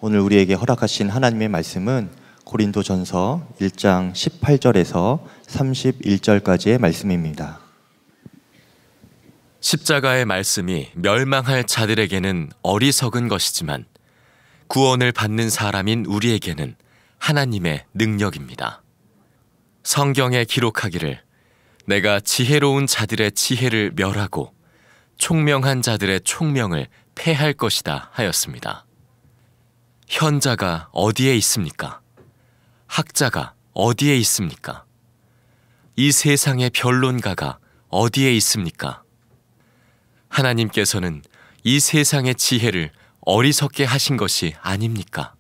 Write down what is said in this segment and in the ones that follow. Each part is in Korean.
오늘 우리에게 허락하신 하나님의 말씀은 고린도전서 1장 18절에서 31절까지의 말씀입니다. 십자가의 말씀이 멸망할 자들에게는 어리석은 것이지만 구원을 받는 사람인 우리에게는 하나님의 능력입니다. 성경에 기록하기를 내가 지혜로운 자들의 지혜를 멸하고 총명한 자들의 총명을 패할 것이다 하였습니다. 현자가 어디에 있습니까? 학자가 어디에 있습니까? 이 세상의 변론가가 어디에 있습니까? 하나님께서는 이 세상의 지혜를 어리석게 하신 것이 아닙니까?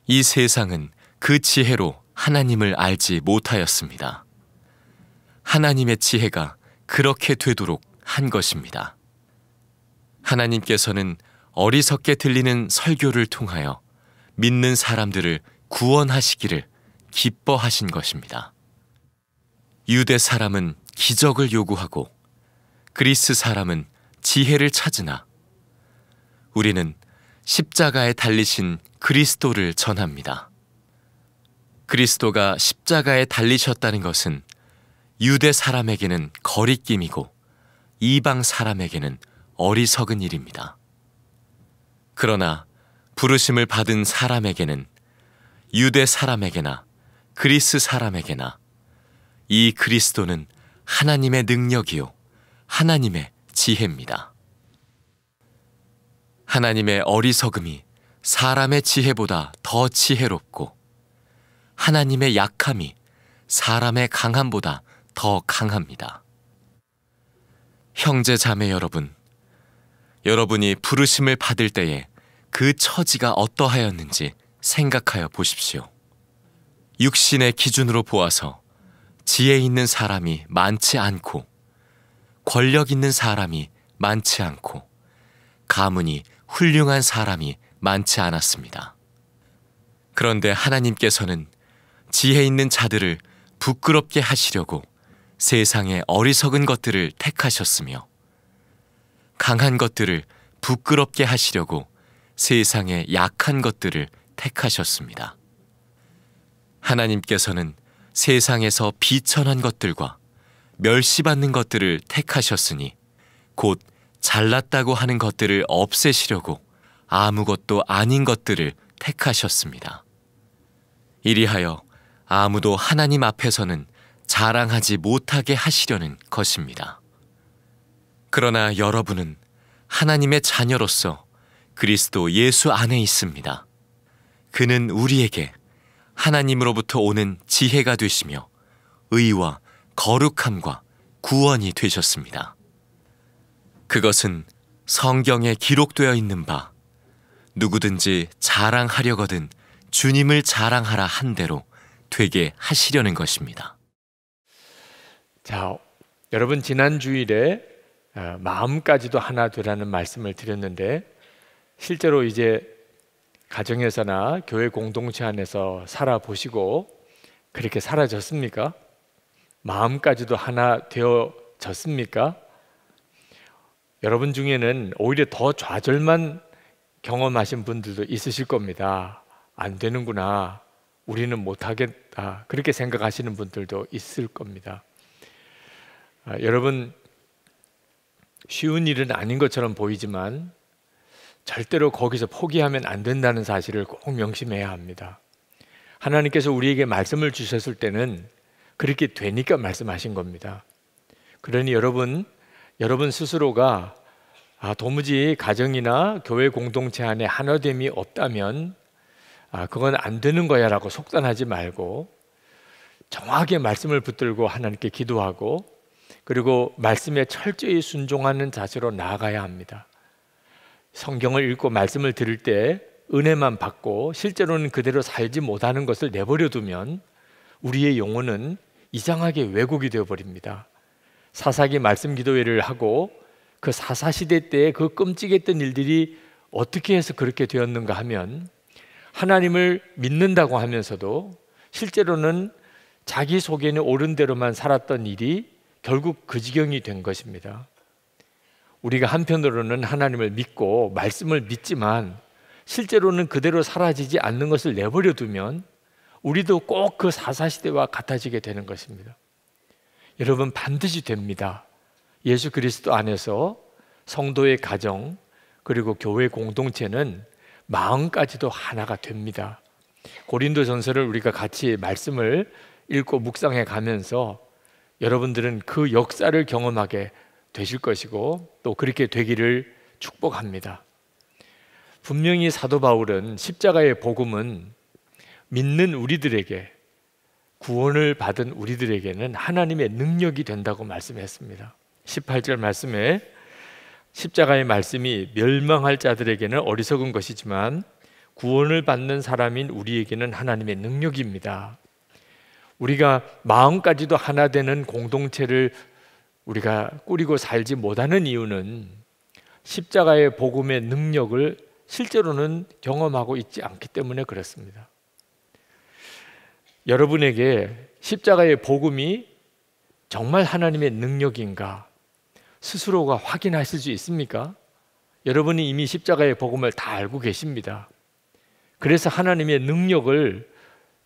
이 세상은 그 지혜로 하나님을 알지 못하였습니다. 하나님의 지혜가 그렇게 되도록 한 것입니다. 하나님께서는 어리석게 들리는 설교를 통하여 믿는 사람들을 구원하시기를 기뻐하신 것입니다. 유대 사람은 기적을 요구하고 그리스 사람은 지혜를 찾으나 우리는 십자가에 달리신 그리스도를 전합니다. 그리스도가 십자가에 달리셨다는 것은 유대 사람에게는 거리낌이고 이방 사람에게는 어리석은 일입니다. 그러나 부르심을 받은 사람에게는 유대 사람에게나 그리스 사람에게나 이 그리스도는 하나님의 능력이요 하나님의 지혜입니다. 하나님의 어리석음이 사람의 지혜보다 더 지혜롭고 하나님의 약함이 사람의 강함보다 더 강합니다. 형제 자매 여러분, 여러분이 부르심을 받을 때에 그 처지가 어떠하였는지 생각하여 보십시오. 육신의 기준으로 보아서 지혜 있는 사람이 많지 않고 권력 있는 사람이 많지 않고 가문이 훌륭한 사람이 많지 않았습니다. 그런데 하나님께서는 지혜 있는 자들을 부끄럽게 하시려고 세상의 어리석은 것들을 택하셨으며 강한 것들을 부끄럽게 하시려고 세상의 약한 것들을 택하셨습니다. 하나님께서는 세상에서 비천한 것들과 멸시받는 것들을 택하셨으니 곧 잘났다고 하는 것들을 없애시려고 아무것도 아닌 것들을 택하셨습니다. 이리하여 아무도 하나님 앞에서는 자랑하지 못하게 하시려는 것입니다. 그러나 여러분은 하나님의 자녀로서 그리스도 예수 안에 있습니다. 그는 우리에게 하나님으로부터 오는 지혜가 되시며 의와 거룩함과 구원이 되셨습니다. 그것은 성경에 기록되어 있는 바 누구든지 자랑하려거든 주님을 자랑하라 한 대로 되게 하시려는 것입니다. 자, 여러분 지난 주일에 마음까지도 하나 되라는 말씀을 드렸는데 실제로 이제 가정에서나 교회 공동체 안에서 살아보시고 그렇게 사라졌습니까? 마음까지도 하나 되어졌습니까? 여러분 중에는 오히려 더 좌절만 경험하신 분들도 있으실 겁니다. 안 되는구나, 우리는 못하겠다, 그렇게 생각하시는 분들도 있을 겁니다. 여러분, 쉬운 일은 아닌 것처럼 보이지만 절대로 거기서 포기하면 안 된다는 사실을 꼭 명심해야 합니다. 하나님께서 우리에게 말씀을 주셨을 때는 그렇게 되니까 말씀하신 겁니다. 그러니 여러분 스스로가 도무지 가정이나 교회 공동체 안에 하나됨이 없다면 그건 안 되는 거야 라고 속단하지 말고 정확하게 말씀을 붙들고 하나님께 기도하고 그리고 말씀에 철저히 순종하는 자세로 나아가야 합니다. 성경을 읽고 말씀을 들을 때 은혜만 받고 실제로는 그대로 살지 못하는 것을 내버려 두면 우리의 영혼은 이상하게 왜곡이 되어버립니다. 사사기 말씀 기도회를 하고 그 사사시대 때 그 끔찍했던 일들이 어떻게 해서 그렇게 되었는가 하면 하나님을 믿는다고 하면서도 실제로는 자기 속에는 옳은 대로만 살았던 일이 결국 그 지경이 된 것입니다. 우리가 한편으로는 하나님을 믿고 말씀을 믿지만 실제로는 그대로 사라지지 않는 것을 내버려 두면 우리도 꼭 그 사사시대와 같아지게 되는 것입니다. 여러분, 반드시 됩니다. 예수 그리스도 안에서 성도의 가정 그리고 교회 공동체는 마음까지도 하나가 됩니다. 고린도전서를 우리가 같이 말씀을 읽고 묵상해 가면서 여러분들은 그 역사를 경험하게 되실 것이고 또 그렇게 되기를 축복합니다. 분명히 사도 바울은 십자가의 복음은 믿는 우리들에게, 구원을 받은 우리들에게는 하나님의 능력이 된다고 말씀했습니다. 18절 말씀에 십자가의 말씀이 멸망할 자들에게는 어리석은 것이지만 구원을 받는 사람인 우리에게는 하나님의 능력입니다. 우리가 마음까지도 하나 되는 공동체를 우리가 꾸리고 살지 못하는 이유는 십자가의 복음의 능력을 실제로는 경험하고 있지 않기 때문에 그렇습니다. 여러분에게 십자가의 복음이 정말 하나님의 능력인가 스스로가 확인하실 수 있습니까? 여러분이 이미 십자가의 복음을 다 알고 계십니다. 그래서 하나님의 능력을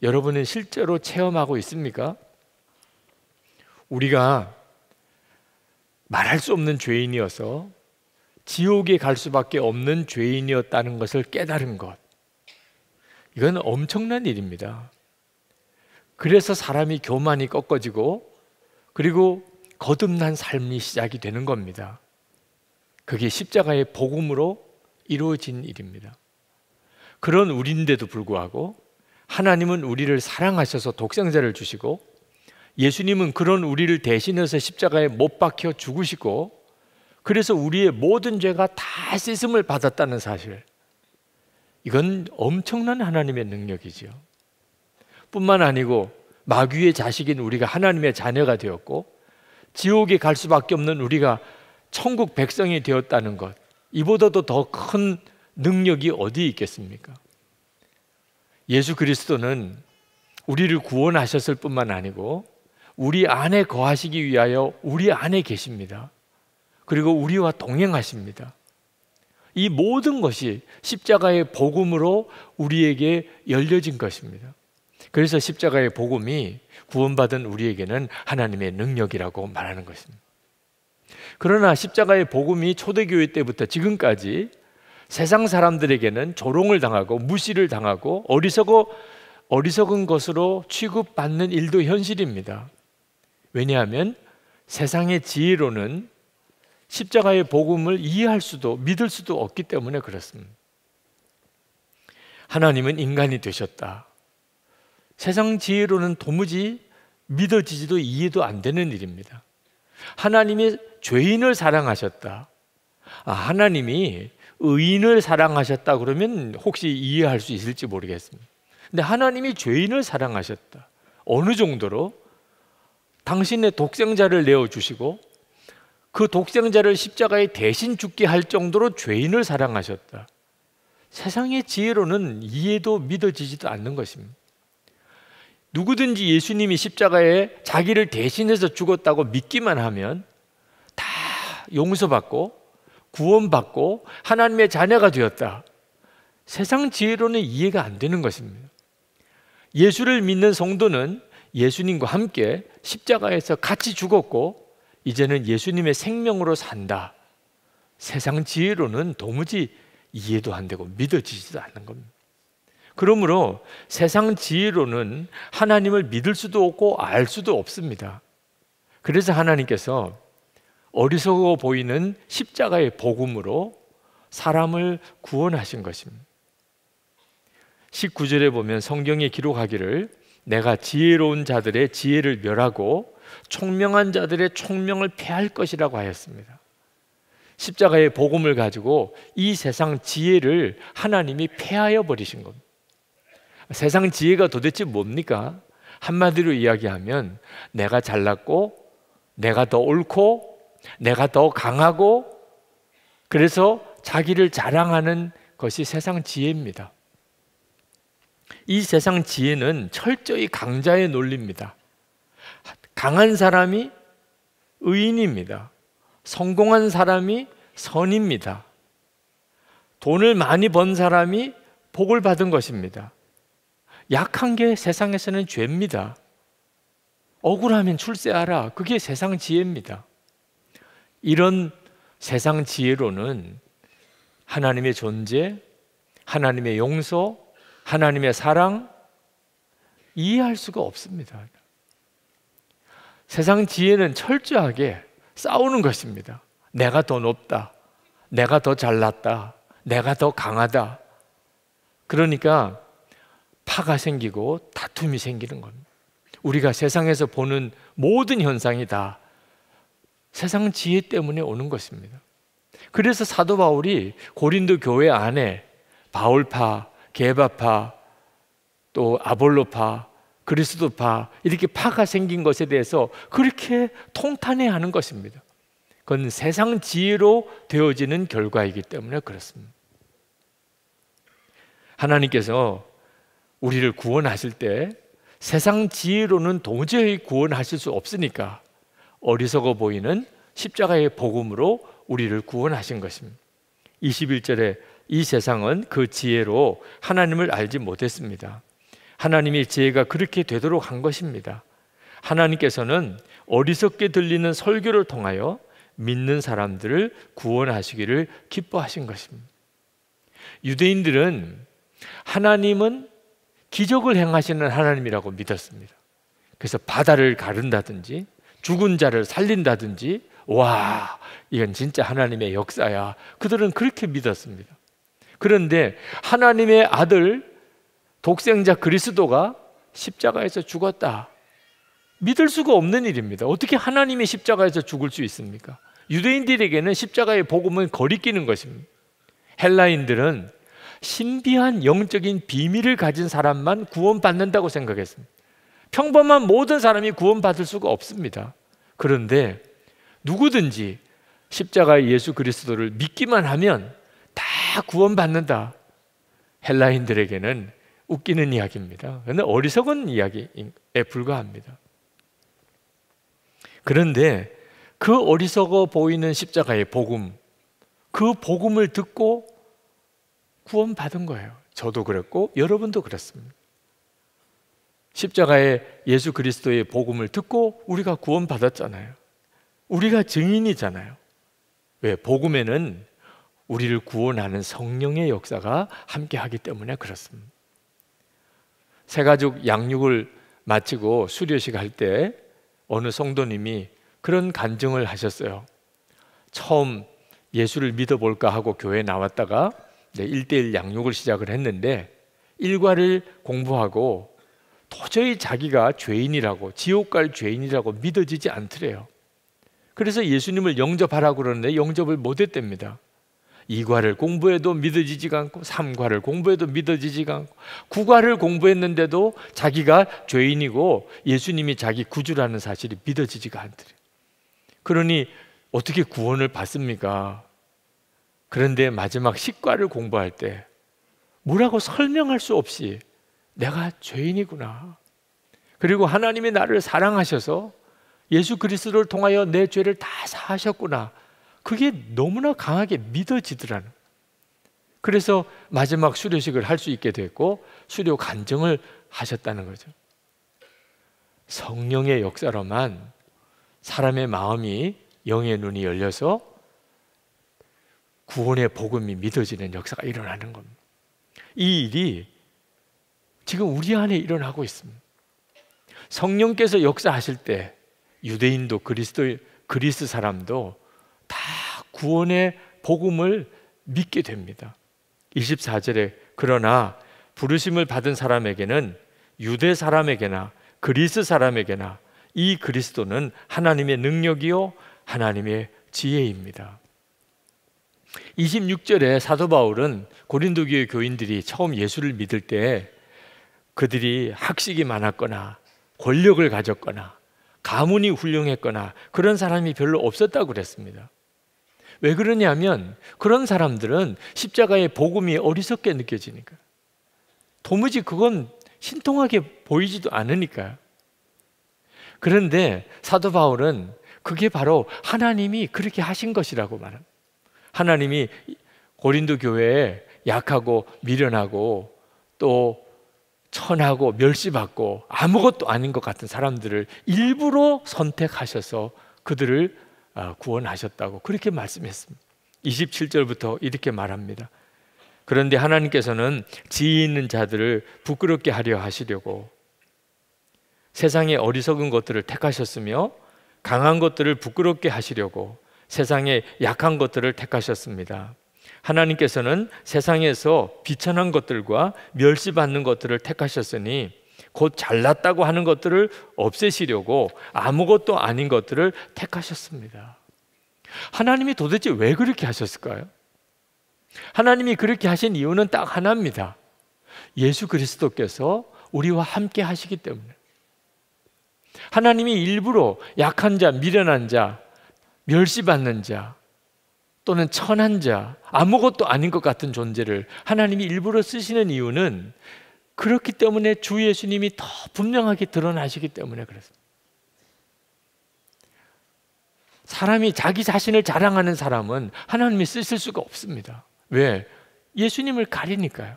여러분은 실제로 체험하고 있습니까? 우리가 말할 수 없는 죄인이어서 지옥에 갈 수밖에 없는 죄인이었다는 것을 깨달은 것, 이건 엄청난 일입니다. 그래서 사람이 교만이 꺾어지고 그리고 거듭난 삶이 시작이 되는 겁니다. 그게 십자가의 복음으로 이루어진 일입니다. 그런 우리인데도 불구하고 하나님은 우리를 사랑하셔서 독생자를 주시고 예수님은 그런 우리를 대신해서 십자가에 못 박혀 죽으시고 그래서 우리의 모든 죄가 다 씻음을 받았다는 사실, 이건 엄청난 하나님의 능력이죠. 뿐만 아니고 마귀의 자식인 우리가 하나님의 자녀가 되었고 지옥에 갈 수밖에 없는 우리가 천국 백성이 되었다는 것, 이보다도 더 큰 능력이 어디에 있겠습니까? 예수 그리스도는 우리를 구원하셨을 뿐만 아니고 우리 안에 거하시기 위하여 우리 안에 계십니다. 그리고 우리와 동행하십니다. 이 모든 것이 십자가의 복음으로 우리에게 열려진 것입니다. 그래서 십자가의 복음이 구원받은 우리에게는 하나님의 능력이라고 말하는 것입니다. 그러나 십자가의 복음이 초대교회 때부터 지금까지 세상 사람들에게는 조롱을 당하고 무시를 당하고 어리석은 것으로 취급받는 일도 현실입니다. 왜냐하면 세상의 지혜로는 십자가의 복음을 이해할 수도 믿을 수도 없기 때문에 그렇습니다. 하나님은 인간이 되셨다. 세상 지혜로는 도무지 믿어지지도 이해도 안 되는 일입니다. 하나님이 죄인을 사랑하셨다. 하나님이 의인을 사랑하셨다 그러면 혹시 이해할 수 있을지 모르겠습니다. 근데 하나님이 죄인을 사랑하셨다. 어느 정도로? 당신의 독생자를 내어주시고 그 독생자를 십자가에 대신 죽게 할 정도로 죄인을 사랑하셨다. 세상의 지혜로는 이해도 믿어지지도 않는 것입니다. 누구든지 예수님이 십자가에 자기를 대신해서 죽었다고 믿기만 하면 다 용서받고 구원받고 하나님의 자녀가 되었다. 세상 지혜로는 이해가 안 되는 것입니다. 예수를 믿는 성도는 예수님과 함께 십자가에서 같이 죽었고 이제는 예수님의 생명으로 산다. 세상 지혜로는 도무지 이해도 안 되고 믿어지지도 않는 겁니다. 그러므로 세상 지혜로는 하나님을 믿을 수도 없고 알 수도 없습니다. 그래서 하나님께서 어리석어 보이는 십자가의 복음으로 사람을 구원하신 것입니다. 19절에 보면 성경에 기록하기를 내가 지혜로운 자들의 지혜를 멸하고 총명한 자들의 총명을 패할 것이라고 하였습니다. 십자가의 복음을 가지고 이 세상 지혜를 하나님이 패하여 버리신 겁니다. 세상 지혜가 도대체 뭡니까? 한마디로 이야기하면 내가 잘났고 내가 더 옳고 내가 더 강하고 그래서 자기를 자랑하는 것이 세상 지혜입니다. 이 세상 지혜는 철저히 강자의 논리입니다. 강한 사람이 의인입니다. 성공한 사람이 선입니다. 돈을 많이 번 사람이 복을 받은 것입니다. 약한 게 세상에서는 죄입니다. 억울하면 출세하라. 그게 세상 지혜입니다. 이런 세상 지혜로는 하나님의 존재, 하나님의 용서, 하나님의 사랑 이해할 수가 없습니다. 세상 지혜는 철저하게 싸우는 것입니다. 내가 더 높다, 내가 더 잘났다, 내가 더 강하다. 그러니까 파가 생기고 다툼이 생기는 겁니다. 우리가 세상에서 보는 모든 현상이 다 세상 지혜 때문에 오는 것입니다. 그래서 사도 바울이 고린도 교회 안에 바울파, 게바파, 또 아볼로파, 그리스도파 이렇게 파가 생긴 것에 대해서 그렇게 통탄해하는 것입니다. 그건 세상 지혜로 되어지는 결과이기 때문에 그렇습니다. 하나님께서 우리를 구원하실 때 세상 지혜로는 도저히 구원하실 수 없으니까 어리석어 보이는 십자가의 복음으로 우리를 구원하신 것입니다. 21절에 이 세상은 그 지혜로 하나님을 알지 못했습니다. 하나님의 지혜가 그렇게 되도록 한 것입니다. 하나님께서는 어리석게 들리는 설교를 통하여 믿는 사람들을 구원하시기를 기뻐하신 것입니다. 유대인들은 하나님은 기적을 행하시는 하나님이라고 믿었습니다. 그래서 바다를 가른다든지 죽은 자를 살린다든지, 와, 이건 진짜 하나님의 역사야. 그들은 그렇게 믿었습니다. 그런데 하나님의 아들 독생자 그리스도가 십자가에서 죽었다. 믿을 수가 없는 일입니다. 어떻게 하나님이 십자가에서 죽을 수 있습니까? 유대인들에게는 십자가의 복음은 거리끼는 것입니다. 헬라인들은 신비한 영적인 비밀을 가진 사람만 구원받는다고 생각했습니다. 평범한 모든 사람이 구원받을 수가 없습니다. 그런데 누구든지 십자가의 예수 그리스도를 믿기만 하면 다 구원받는다. 헬라인들에게는 웃기는 이야기입니다. 그런데 어리석은 이야기에 불과합니다. 그런데 그 어리석어 보이는 십자가의 복음, 그 복음을 듣고 구원받은 거예요. 저도 그랬고 여러분도 그렇습니다. 십자가의 예수 그리스도의 복음을 듣고 우리가 구원받았잖아요. 우리가 증인이잖아요. 왜? 복음에는 우리를 구원하는 성령의 역사가 함께하기 때문에 그렇습니다. 새가족 양육을 마치고 수료식 할 때 어느 성도님이 그런 간증을 하셨어요. 처음 예수를 믿어볼까 하고 교회에 나왔다가 1:1 양육을 시작을 했는데 일과를 공부하고 도저히 자기가 죄인이라고, 지옥 갈 죄인이라고 믿어지지 않더래요. 그래서 예수님을 영접하라고 그러는데 영접을 못했답니다. 2과를 공부해도 믿어지지가 않고 3과를 공부해도 믿어지지가 않고 9과를 공부했는데도 자기가 죄인이고 예수님이 자기 구주라는 사실이 믿어지지가 않더래요. 그러니 어떻게 구원을 받습니까? 그런데 마지막 10과를 공부할 때 뭐라고 설명할 수 없이 내가 죄인이구나, 그리고 하나님이 나를 사랑하셔서 예수 그리스도를 통하여 내 죄를 다 사하셨구나, 그게 너무나 강하게 믿어지더라는. 그래서 마지막 수료식을 할 수 있게 됐고 수료 간증을 하셨다는 거죠. 성령의 역사로만 사람의 마음이, 영의 눈이 열려서 구원의 복음이 믿어지는 역사가 일어나는 겁니다. 이 일이 지금 우리 안에 일어나고 있습니다. 성령께서 역사하실 때 유대인도 그리스 사람도 다 구원의 복음을 믿게 됩니다. 24절에 그러나 부르심을 받은 사람에게는, 유대 사람에게나 그리스 사람에게나 이 그리스도는 하나님의 능력이요 하나님의 지혜입니다. 26절에 사도 바울은 고린도 교회 교인들이 처음 예수를 믿을 때 그들이 학식이 많았거나 권력을 가졌거나 가문이 훌륭했거나 그런 사람이 별로 없었다고 그랬습니다. 왜 그러냐면 그런 사람들은 십자가의 복음이 어리석게 느껴지니까, 도무지 그건 신통하게 보이지도 않으니까요. 그런데 사도 바울은 그게 바로 하나님이 그렇게 하신 것이라고 말합니다. 하나님이 고린도 교회에 약하고 미련하고 또 천하고 멸시받고 아무것도 아닌 것 같은 사람들을 일부러 선택하셔서 그들을 구원하셨다고 그렇게 말씀했습니다. 27절부터 이렇게 말합니다. 그런데 하나님께서는 지혜 있는 자들을 부끄럽게 하려 하시려고 세상의 어리석은 것들을 택하셨으며 강한 것들을 부끄럽게 하시려고 세상의 약한 것들을 택하셨습니다. 하나님께서는 세상에서 비천한 것들과 멸시받는 것들을 택하셨으니 곧 잘났다고 하는 것들을 없애시려고 아무것도 아닌 것들을 택하셨습니다. 하나님이 도대체 왜 그렇게 하셨을까요? 하나님이 그렇게 하신 이유는 딱 하나입니다. 예수 그리스도께서 우리와 함께 하시기 때문에. 하나님이 일부러 약한 자, 미련한 자, 멸시받는 자 또는 천한 자, 아무것도 아닌 것 같은 존재를 하나님이 일부러 쓰시는 이유는 그렇기 때문에 주 예수님이 더 분명하게 드러나시기 때문에 그렇습니다. 사람이 자기 자신을 자랑하는 사람은 하나님이 쓰실 수가 없습니다. 왜? 예수님을 가리니까요.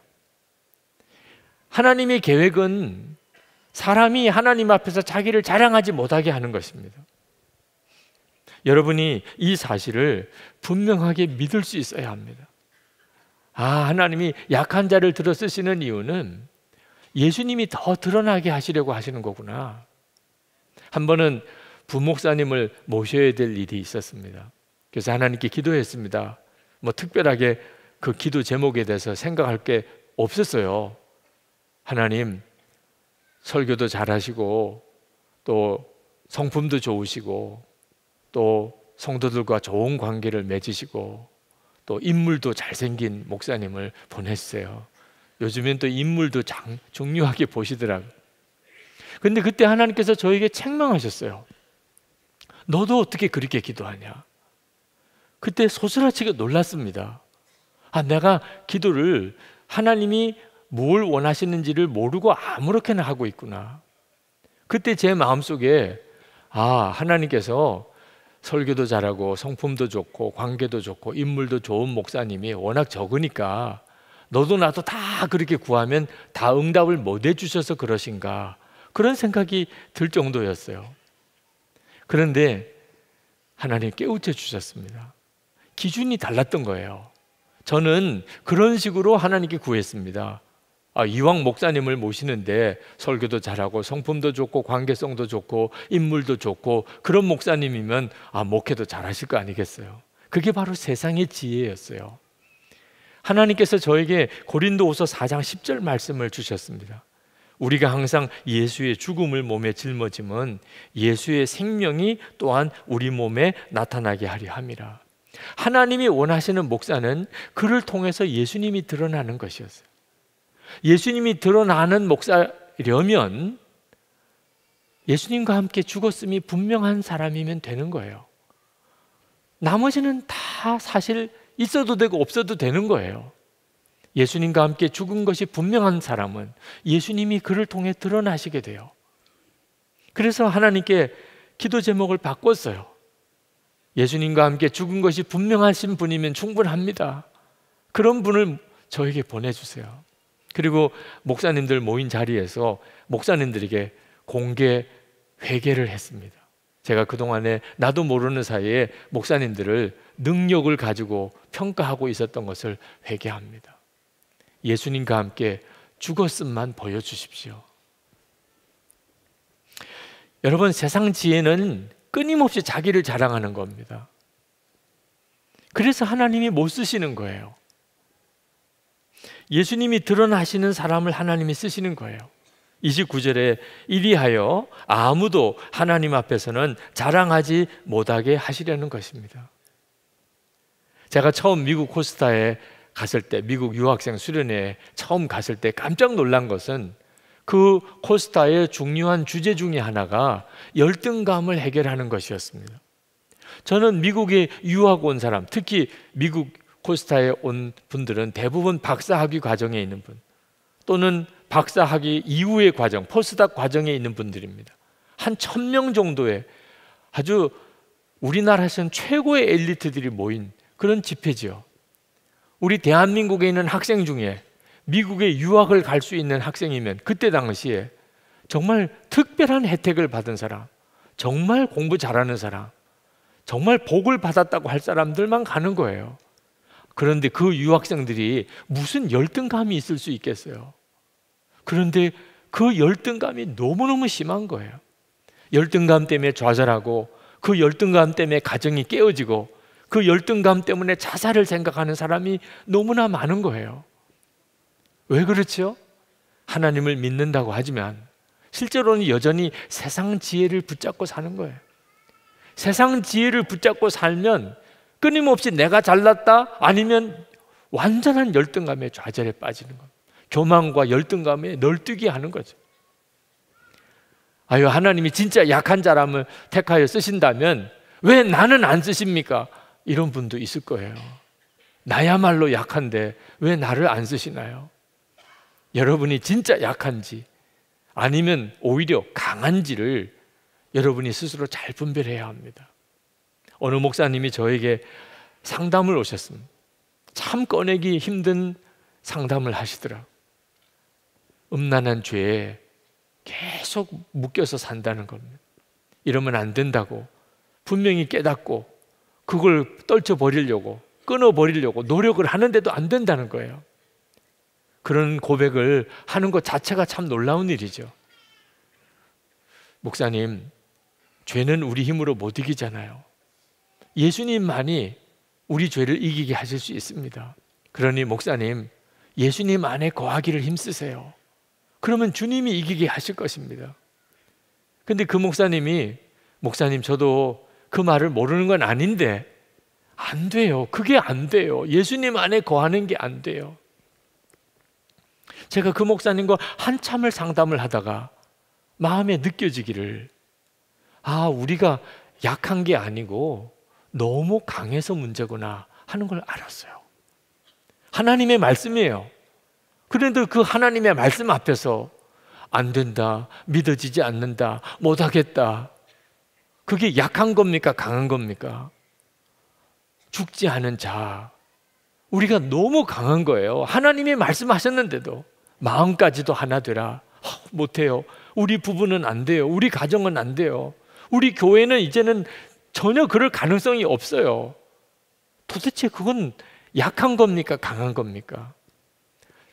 하나님의 계획은 사람이 하나님 앞에서 자기를 자랑하지 못하게 하는 것입니다. 여러분이 이 사실을 분명하게 믿을 수 있어야 합니다. 하나님이 약한 자를 들어 쓰시는 이유는 예수님이 더 드러나게 하시려고 하시는 거구나. 한 번은 부목사님을 모셔야 될 일이 있었습니다. 그래서 하나님께 기도했습니다. 특별하게 그 기도 제목에 대해서 생각할 게 없었어요. 하나님, 설교도 잘하시고 또 성품도 좋으시고 또 성도들과 좋은 관계를 맺으시고 또 인물도 잘생긴 목사님을 보냈어요. 요즘엔 또 인물도 중요하게 보시더라고요. 근데 그때 하나님께서 저에게 책망하셨어요. 너도 어떻게 그렇게 기도하냐? 그때 소스라치게 놀랐습니다. 내가 기도를 하나님이 뭘 원하시는지를 모르고 아무렇게나 하고 있구나. 그때 제 마음속에 하나님께서 설교도 잘하고 성품도 좋고 관계도 좋고 인물도 좋은 목사님이 워낙 적으니까 너도 나도 다 그렇게 구하면 다 응답을 못 해주셔서 그러신가, 그런 생각이 들 정도였어요. 그런데 하나님 깨우쳐 주셨습니다. 기준이 달랐던 거예요. 저는 그런 식으로 하나님께 구했습니다. 이왕 목사님을 모시는데 설교도 잘하고 성품도 좋고 관계성도 좋고 인물도 좋고 그런 목사님이면 목회도 잘하실 거 아니겠어요? 그게 바로 세상의 지혜였어요. 하나님께서 저에게 고린도후서 4장 10절 말씀을 주셨습니다. 우리가 항상 예수의 죽음을 몸에 짊어짐은 예수의 생명이 또한 우리 몸에 나타나게 하려 함이라. 하나님이 원하시는 목사는 그를 통해서 예수님이 드러나는 것이었어요. 예수님이 드러나는 목사려면 예수님과 함께 죽었음이 분명한 사람이면 되는 거예요. 나머지는 다 사실 있어도 되고 없어도 되는 거예요. 예수님과 함께 죽은 것이 분명한 사람은 예수님이 그를 통해 드러나시게 돼요. 그래서 하나님께 기도 제목을 바꿨어요. 예수님과 함께 죽은 것이 분명하신 분이면 충분합니다. 그런 분을 저에게 보내주세요. 그리고 목사님들 모인 자리에서 목사님들에게 공개 회개를 했습니다. 제가 그동안에 나도 모르는 사이에 목사님들을 능력을 가지고 평가하고 있었던 것을 회개합니다. 예수님과 함께 죽었음만 보여주십시오. 여러분, 세상 지혜는 끊임없이 자기를 자랑하는 겁니다. 그래서 하나님이 못 쓰시는 거예요. 예수님이 드러나시는 사람을 하나님이 쓰시는 거예요. 29절에 이리하여 아무도 하나님 앞에서는 자랑하지 못하게 하시려는 것입니다. 제가 처음 미국 코스타에 갔을 때, 미국 유학생 수련회에 처음 갔을 때 깜짝 놀란 것은 그 코스타의 중요한 주제 중에 하나가 열등감을 해결하는 것이었습니다. 저는 미국에 유학 온 사람, 특히 미국 코스타에 온 분들은 대부분 박사학위 과정에 있는 분 또는 박사학위 이후의 과정, 포스닥 과정에 있는 분들입니다. 한 1000명 정도의 아주 우리나라에서는 최고의 엘리트들이 모인 그런 집회지요. 우리 대한민국에 있는 학생 중에 미국에 유학을 갈 수 있는 학생이면 그때 당시에 정말 특별한 혜택을 받은 사람, 정말 공부 잘하는 사람, 정말 복을 받았다고 할 사람들만 가는 거예요. 그런데 그 유학생들이 무슨 열등감이 있을 수 있겠어요? 그런데 그 열등감이 너무너무 심한 거예요. 열등감 때문에 좌절하고, 그 열등감 때문에 가정이 깨어지고, 그 열등감 때문에 자살을 생각하는 사람이 너무나 많은 거예요. 왜 그렇죠? 하나님을 믿는다고 하지만 실제로는 여전히 세상 지혜를 붙잡고 사는 거예요. 세상 지혜를 붙잡고 살면 끊임없이 내가 잘났다, 아니면 완전한 열등감에 좌절에 빠지는 겁니다. 교만과 열등감에 널뛰게 하는 거죠. 아유, 하나님이 진짜 약한 사람을 택하여 쓰신다면 왜 나는 안 쓰십니까? 이런 분도 있을 거예요. 나야말로 약한데 왜 나를 안 쓰시나요? 여러분이 진짜 약한지 아니면 오히려 강한지를 여러분이 스스로 잘 분별해야 합니다. 어느 목사님이 저에게 상담을 오셨습니다. 참 꺼내기 힘든 상담을 하시더라고요. 음란한 죄에 계속 묶여서 산다는 겁니다. 이러면 안 된다고 분명히 깨닫고 그걸 떨쳐버리려고, 끊어버리려고 노력을 하는데도 안 된다는 거예요. 그런 고백을 하는 것 자체가 참 놀라운 일이죠. 목사님, 죄는 우리 힘으로 못 이기잖아요. 예수님만이 우리 죄를 이기게 하실 수 있습니다. 그러니 목사님, 예수님 안에 거하기를 힘쓰세요. 그러면 주님이 이기게 하실 것입니다. 근데 그 목사님이, 목사님, 저도 그 말을 모르는 건 아닌데 안 돼요. 그게 안 돼요. 예수님 안에 거하는 게 안 돼요. 제가 그 목사님과 한참을 상담을 하다가 마음에 느껴지기를, 아, 우리가 약한 게 아니고 너무 강해서 문제구나 하는 걸 알았어요. 하나님의 말씀이에요. 그런데 그 하나님의 말씀 앞에서 안 된다, 믿어지지 않는다, 못하겠다, 그게 약한 겁니까? 강한 겁니까? 죽지 않은 자, 우리가 너무 강한 거예요. 하나님이 말씀하셨는데도 마음까지도 하나 되라, 못해요. 우리 부부는 안 돼요. 우리 가정은 안 돼요. 우리 교회는 이제는 전혀 그럴 가능성이 없어요. 도대체 그건 약한 겁니까? 강한 겁니까?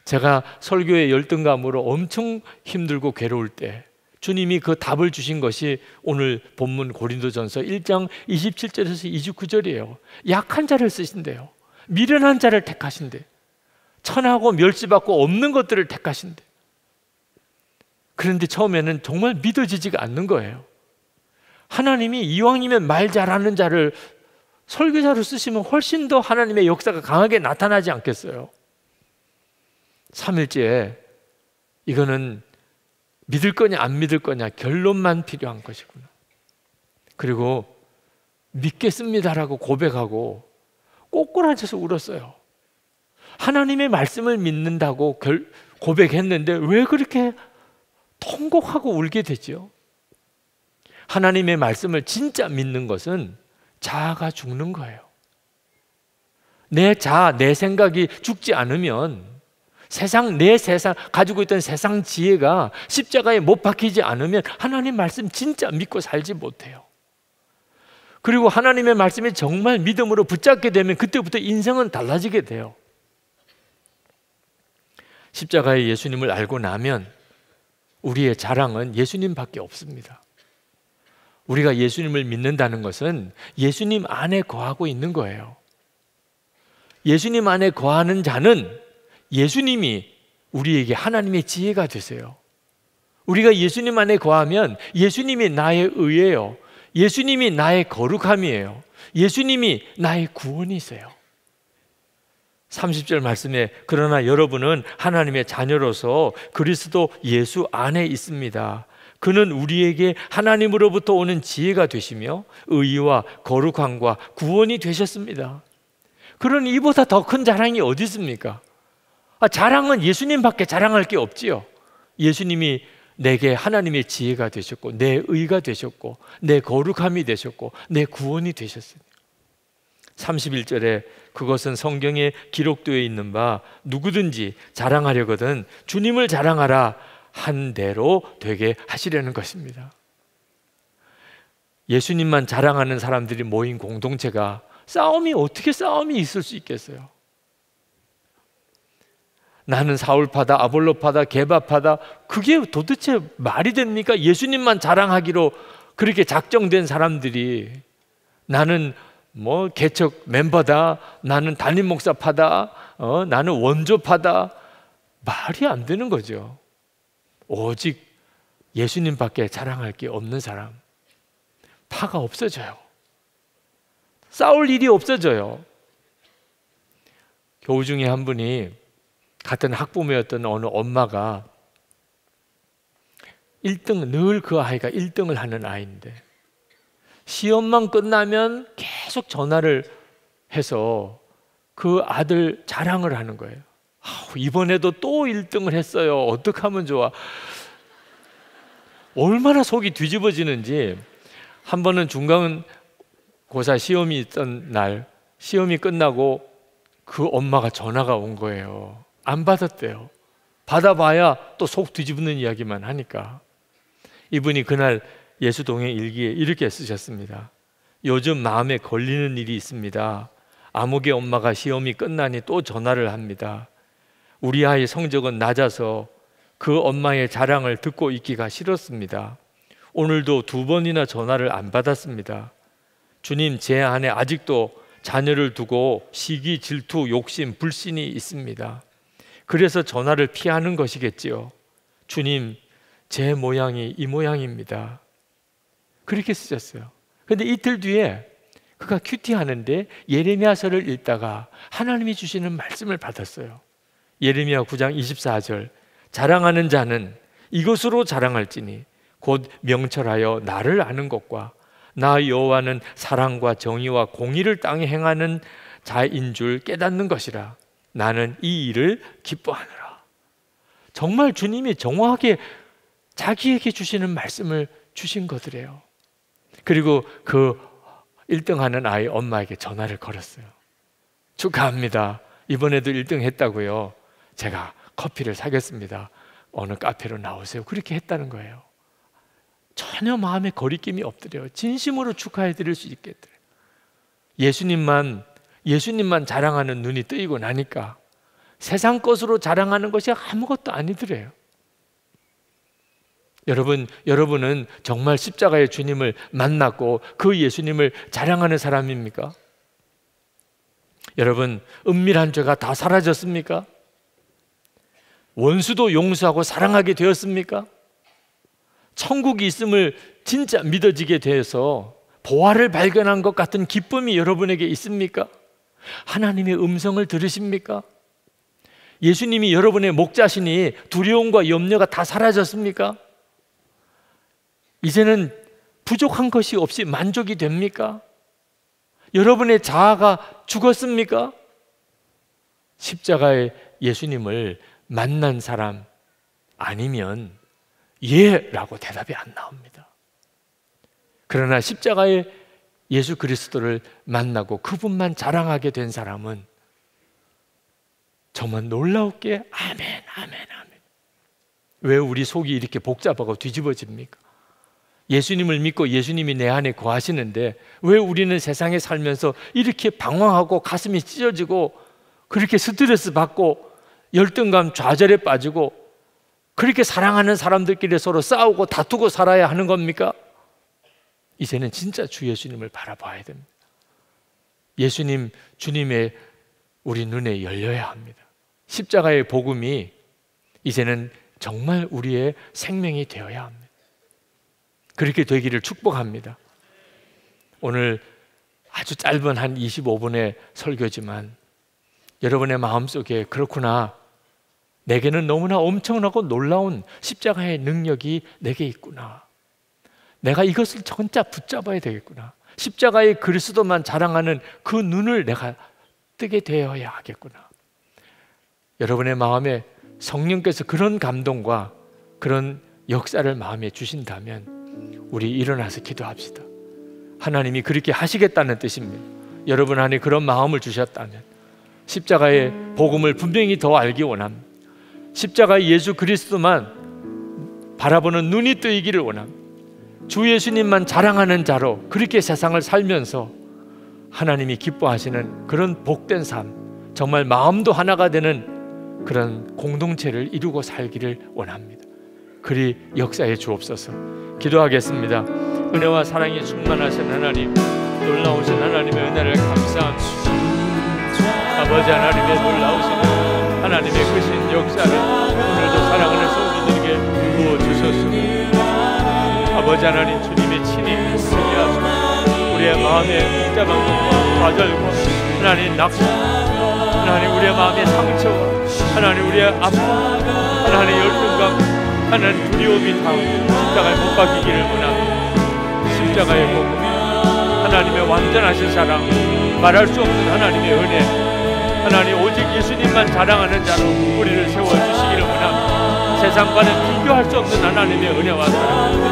제가 설교의 열등감으로 엄청 힘들고 괴로울 때 주님이 그 답을 주신 것이 오늘 본문 고린도전서 1장 27절에서 29절이에요. 약한 자를 쓰신대요. 미련한 자를 택하신대. 천하고 멸시받고 없는 것들을 택하신대. 그런데 처음에는 정말 믿어지지가 않는 거예요. 하나님이 이왕이면 말 잘하는 자를 설교자로 쓰시면 훨씬 더 하나님의 역사가 강하게 나타나지 않겠어요? 3일째, 이거는 믿을 거냐 안 믿을 거냐 결론만 필요한 것이구나. 그리고 믿겠습니다라고 고백하고 꼬꾸라져서 울었어요. 하나님의 말씀을 믿는다고 고백했는데 왜 그렇게 통곡하고 울게 되죠? 하나님의 말씀을 진짜 믿는 것은 자아가 죽는 거예요. 내 자아, 내 생각이 죽지 않으면 내 세상 가지고 있던 세상 지혜가 십자가에 못 박히지 않으면 하나님 말씀 진짜 믿고 살지 못해요. 그리고 하나님의 말씀이 정말 믿음으로 붙잡게 되면 그때부터 인생은 달라지게 돼요. 십자가의 예수님을 알고 나면 우리의 자랑은 예수님밖에 없습니다. 우리가 예수님을 믿는다는 것은 예수님 안에 거하고 있는 거예요. 예수님 안에 거하는 자는 예수님이 우리에게 하나님의 지혜가 되세요. 우리가 예수님 안에 거하면 예수님이 나의 의예요. 예수님이 나의 거룩함이에요. 예수님이 나의 구원이세요. 30절 말씀에 그러나 여러분은 하나님의 자녀로서 그리스도 예수 안에 있습니다. 그는 우리에게 하나님으로부터 오는 지혜가 되시며 의와 거룩함과 구원이 되셨습니다. 그러니 이보다 더 큰 자랑이 어디 있습니까? 자랑은 예수님밖에 자랑할 게 없지요. 예수님이 내게 하나님의 지혜가 되셨고 내 의가 되셨고 내 거룩함이 되셨고 내 구원이 되셨습니다. 31절에 그것은 성경에 기록되어 있는 바 누구든지 자랑하려거든 주님을 자랑하라 한 대로 되게 하시려는 것입니다. 예수님만 자랑하는 사람들이 모인 공동체가 어떻게 싸움이 있을 수 있겠어요? 나는 사울파다, 아볼로파다, 게바파다, 그게 도대체 말이 됩니까? 예수님만 자랑하기로 그렇게 작정된 사람들이 나는 개척 멤버다, 나는 담임 목사파다, 나는 원조파다, 말이 안 되는 거죠. 오직 예수님밖에 자랑할 게 없는 사람, 파가 없어져요. 싸울 일이 없어져요. 교우 중에 한 분이 같은 학부모였던 어느 엄마가 1등, 늘 그 아이가 1등을 하는 아이인데 시험만 끝나면 계속 전화를 해서 그 아들 자랑을 하는 거예요. 이번에도 또 1등을 했어요. 어떻게 하면 좋아? 얼마나 속이 뒤집어지는지. 한 번은 중간고사 시험이 있던 날, 시험이 끝나고 그 엄마가 전화가 온 거예요. 안 받았대요. 받아봐야 또 속 뒤집는 이야기만 하니까. 이분이 그날 예수동행 일기에 이렇게 쓰셨습니다. 요즘 마음에 걸리는 일이 있습니다. 아무개 엄마가 시험이 끝나니 또 전화를 합니다. 우리 아이 성적은 낮아서 그 엄마의 자랑을 듣고 있기가 싫었습니다. 오늘도 2번이나 전화를 안 받았습니다. 주님, 제 안에 아직도 자녀를 두고 시기, 질투, 욕심, 불신이 있습니다. 그래서 전화를 피하는 것이겠지요. 주님, 제 모양이 이 모양입니다. 그렇게 쓰셨어요. 그런데 이틀 뒤에 그가 큐티하는데 예레미야서를 읽다가 하나님이 주시는 말씀을 받았어요. 예레미야 9장 24절, 자랑하는 자는 이것으로 자랑할지니 곧 명철하여 나를 아는 것과 나 여호와는 사랑과 정의와 공의를 땅에 행하는 자인 줄 깨닫는 것이라. 나는 이 일을 기뻐하노라. 정말 주님이 정확하게 자기에게 주시는 말씀을 주신 것이래요. 그리고 그 1등하는 아이 엄마에게 전화를 걸었어요. 축하합니다. 이번에도 1등 했다고요. 제가 커피를 사겠습니다. 어느 카페로 나오세요. 그렇게 했다는 거예요. 전혀 마음에 거리낌이 없더래요. 진심으로 축하해 드릴 수 있겠더래요. 예수님만 자랑하는 눈이 뜨이고 나니까 세상 것으로 자랑하는 것이 아무것도 아니더래요. 여러분은 정말 십자가의 주님을 만났고 그 예수님을 자랑하는 사람입니까? 여러분, 은밀한 죄가 다 사라졌습니까? 원수도 용서하고 사랑하게 되었습니까? 천국이 있음을 진짜 믿어지게 되어서 보화를 발견한 것 같은 기쁨이 여러분에게 있습니까? 하나님의 음성을 들으십니까? 예수님이 여러분의 목자시니 두려움과 염려가 다 사라졌습니까? 이제는 부족한 것이 없이 만족이 됩니까? 여러분의 자아가 죽었습니까? 십자가의 예수님을 만난 사람 아니면 예라고 대답이 안 나옵니다. 그러나 십자가의 예수 그리스도를 만나고 그분만 자랑하게 된 사람은 정말 놀라웠게 아멘, 아멘, 아멘. 왜 우리 속이 이렇게 복잡하고 뒤집어집니까? 예수님을 믿고 예수님이 내 안에 거하시는데 왜 우리는 세상에 살면서 이렇게 방황하고 가슴이 찢어지고 그렇게 스트레스 받고 열등감, 좌절에 빠지고 그렇게 사랑하는 사람들끼리 서로 싸우고 다투고 살아야 하는 겁니까? 이제는 진짜 주 예수님을 바라봐야 됩니다. 예수님, 주님의 우리 눈에 열려야 합니다. 십자가의 복음이 이제는 정말 우리의 생명이 되어야 합니다. 그렇게 되기를 축복합니다. 오늘 아주 짧은 한 25분의 설교지만 여러분의 마음속에 그렇구나, 내게는 너무나 엄청나고 놀라운 십자가의 능력이 내게 있구나, 내가 이것을 진짜 붙잡아야 되겠구나, 십자가의 그리스도만 자랑하는 그 눈을 내가 뜨게 되어야 하겠구나. 여러분의 마음에 성령께서 그런 감동과 그런 역사를 마음에 주신다면 우리 일어나서 기도합시다. 하나님이 그렇게 하시겠다는 뜻입니다. 여러분 안에 그런 마음을 주셨다면 십자가의 복음을 분명히 더 알기 원합니다. 십자가의 예수 그리스도만 바라보는 눈이 뜨이기를 원합니다. 주 예수님만 자랑하는 자로 그렇게 세상을 살면서 하나님이 기뻐하시는 그런 복된 삶, 정말 마음도 하나가 되는 그런 공동체를 이루고 살기를 원합니다. 그리 역사해 주옵소서. 기도하겠습니다. 은혜와 사랑이 충만하신 하나님, 놀라우신 하나님의 은혜를 감사합니다. 아버지 하나님의 놀라우신 하나님의 크신 역사를 오늘도 사랑하는 성도들에게 부어주셨습니다. 아버지 하나님, 주님의 친히 승리하소서. 우리의 마음의 복잡한 것과 좌절과 하나님 낙심, 하나님 우리의 마음의 상처와 하나님 우리의 아픔, 하나님 열등감, 하나님 두려움이 다 십자가에 못 박히기를 원합니다. 십자가의 복음, 하나님의 완전하신 사랑, 말할 수 없는 하나님의 은혜, 하나님 오직 예수님만 자랑하는 자로 우리를 세워주시기를 원합니다. 세상과는 비교할 수 없는 하나님의 은혜와 사랑,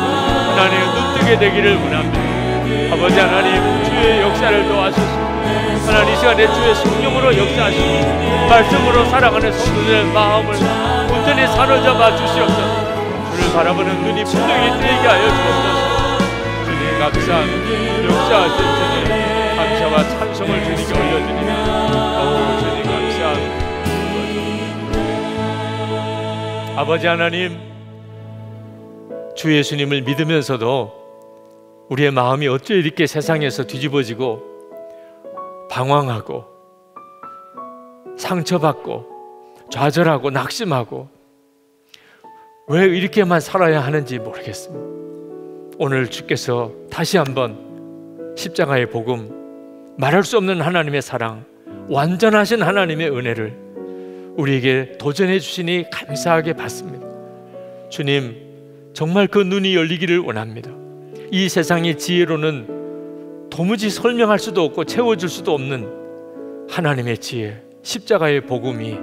하나님 눈뜨게 되기를 원합니다. 아버지 하나님, 주의 역사를 도와주시고 하나님 이 시간에 주의 성령으로 역사하시고 말씀으로 살아가는 성도들의 마음을 온전히 사로잡아 주시옵소서. 주를 바라보는 눈이 분명히 뜨이게 하여 주옵소서. 주님 감사합니다. 역사하신 주님 감사와 찬송을 주님께 올려드립니다. 주님 감사합니다. 아버지 하나님, 주 예수님을 믿으면서도 우리의 마음이 어째 이렇게 세상에서 뒤집어지고 방황하고 상처받고 좌절하고 낙심하고 왜 이렇게만 살아야 하는지 모르겠습니다. 오늘 주께서 다시 한번 십자가의 복음, 말할 수 없는 하나님의 사랑, 완전하신 하나님의 은혜를 우리에게 도전해 주시니 감사하게 받습니다. 주님, 정말 그 눈이 열리기를 원합니다. 이 세상의 지혜로는 도무지 설명할 수도 없고 채워줄 수도 없는 하나님의 지혜, 십자가의 복음이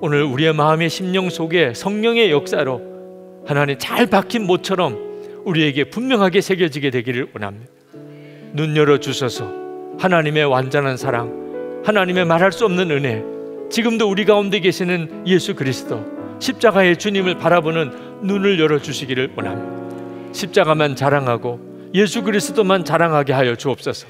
오늘 우리의 마음의 심령 속에 성령의 역사로 하나님 잘 박힌 못처럼 우리에게 분명하게 새겨지게 되기를 원합니다. 눈 열어주셔서 하나님의 완전한 사랑, 하나님의 말할 수 없는 은혜, 지금도 우리 가운데 계시는 예수 그리스도 십자가의 주님을 바라보는 눈을 열어주시기를 원합니다. 십자가만 자랑하고 예수 그리스도만 자랑하게 하여 주옵소서.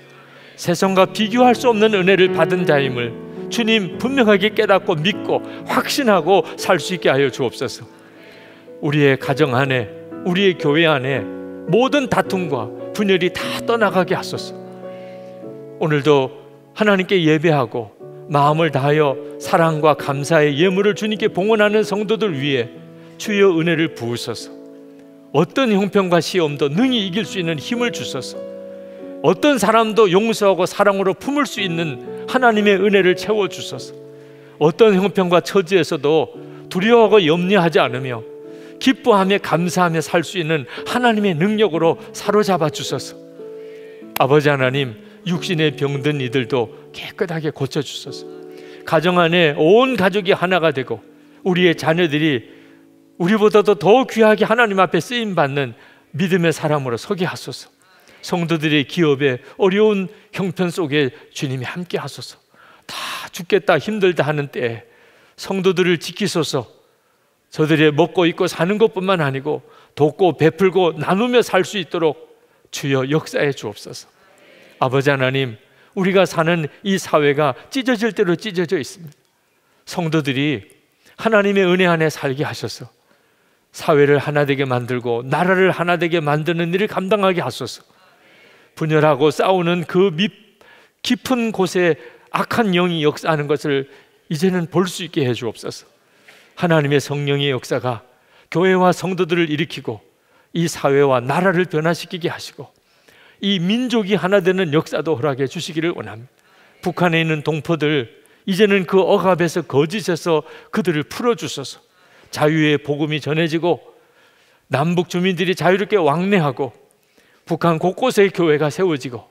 세상과 비교할 수 없는 은혜를 받은 자임을 주님 분명하게 깨닫고 믿고 확신하고 살 수 있게 하여 주옵소서. 우리의 가정 안에, 우리의 교회 안에 모든 다툼과 분열이 다 떠나가게 하소서. 오늘도 하나님께 예배하고 마음을 다하여 사랑과 감사의 예물을 주님께 봉헌하는 성도들 위해 주여 은혜를 부으소서. 어떤 형편과 시험도 능히 이길 수 있는 힘을 주소서. 어떤 사람도 용서하고 사랑으로 품을 수 있는 하나님의 은혜를 채워주소서. 어떤 형편과 처지에서도 두려워하고 염려하지 않으며 기뻐하며 감사하며 살 수 있는 하나님의 능력으로 사로잡아 주소서. 아버지 하나님, 육신에 병든 이들도 깨끗하게 고쳐주소서. 가정 안에 온 가족이 하나가 되고 우리의 자녀들이 우리보다도 더 귀하게 하나님 앞에 쓰임받는 믿음의 사람으로 서게 하소서. 성도들의 기업에 어려운 형편 속에 주님이 함께 하소서. 다 죽겠다 힘들다 하는 때에 성도들을 지키소서. 저들의 먹고 입고 사는 것뿐만 아니고 돕고 베풀고 나누며 살 수 있도록 주여 역사해 주옵소서. 아버지 하나님, 우리가 사는 이 사회가 찢어질 대로 찢어져 있습니다. 성도들이 하나님의 은혜 안에 살게 하셔서 사회를 하나 되게 만들고 나라를 하나 되게 만드는 일을 감당하게 하소서. 분열하고 싸우는 그 깊은 곳에 악한 영이 역사하는 것을 이제는 볼 수 있게 해 주옵소서. 하나님의 성령의 역사가 교회와 성도들을 일으키고 이 사회와 나라를 변화시키게 하시고 이 민족이 하나 되는 역사도 허락해 주시기를 원합니다. 북한에 있는 동포들, 이제는 그 억압에서 거짓에서 그들을 풀어주셔서 자유의 복음이 전해지고 남북 주민들이 자유롭게 왕래하고 북한 곳곳에 교회가 세워지고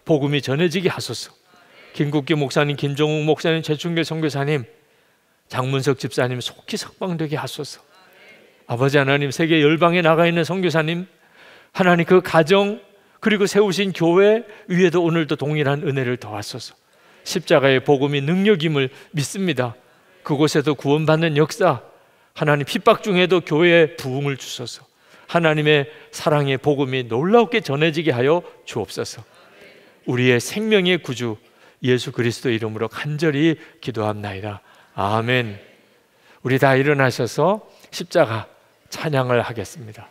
복음이 전해지게 하소서. 김국기 목사님, 김종욱 목사님, 최충길 선교사님, 장문석 집사님 속히 석방되게 하소서. 아버지 하나님, 세계 열방에 나가 있는 선교사님, 하나님 그 가정, 그리고 세우신 교회 위에도 오늘도 동일한 은혜를 더하소서. 십자가의 복음이 능력임을 믿습니다. 그곳에도 구원받는 역사, 하나님 핍박 중에도 교회에 부흥을 주소서. 하나님의 사랑의 복음이 놀랍게 전해지게 하여 주옵소서. 우리의 생명의 구주 예수 그리스도 이름으로 간절히 기도합나이다. 아멘. 우리 다 일어나셔서 십자가 찬양을 하겠습니다.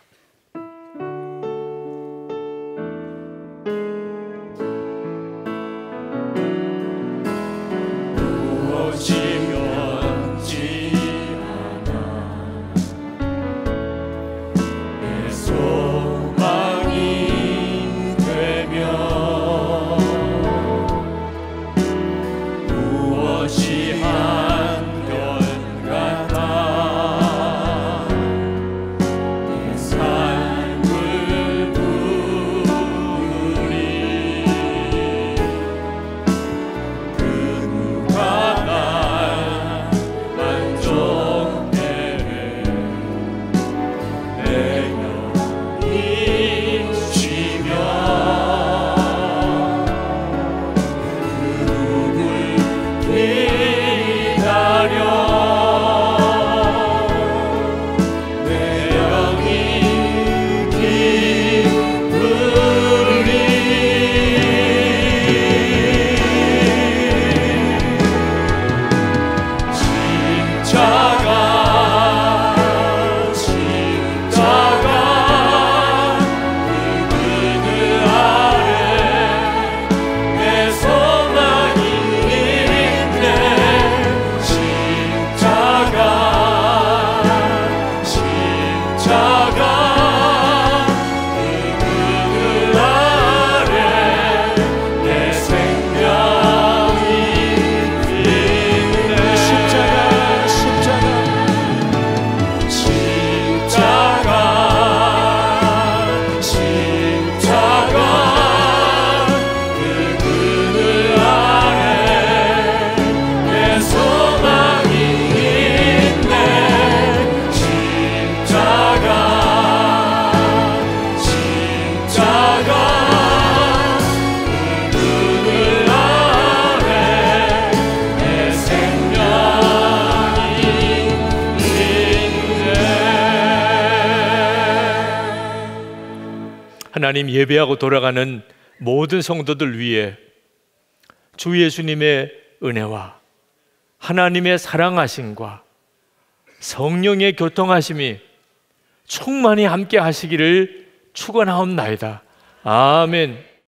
하나님, 예배하고 돌아가는 모든 성도들 위해 주 예수님의 은혜와 하나님의 사랑하심과 성령의 교통하심이 충만히 함께 하시기를 축원하옵나이다. 아멘.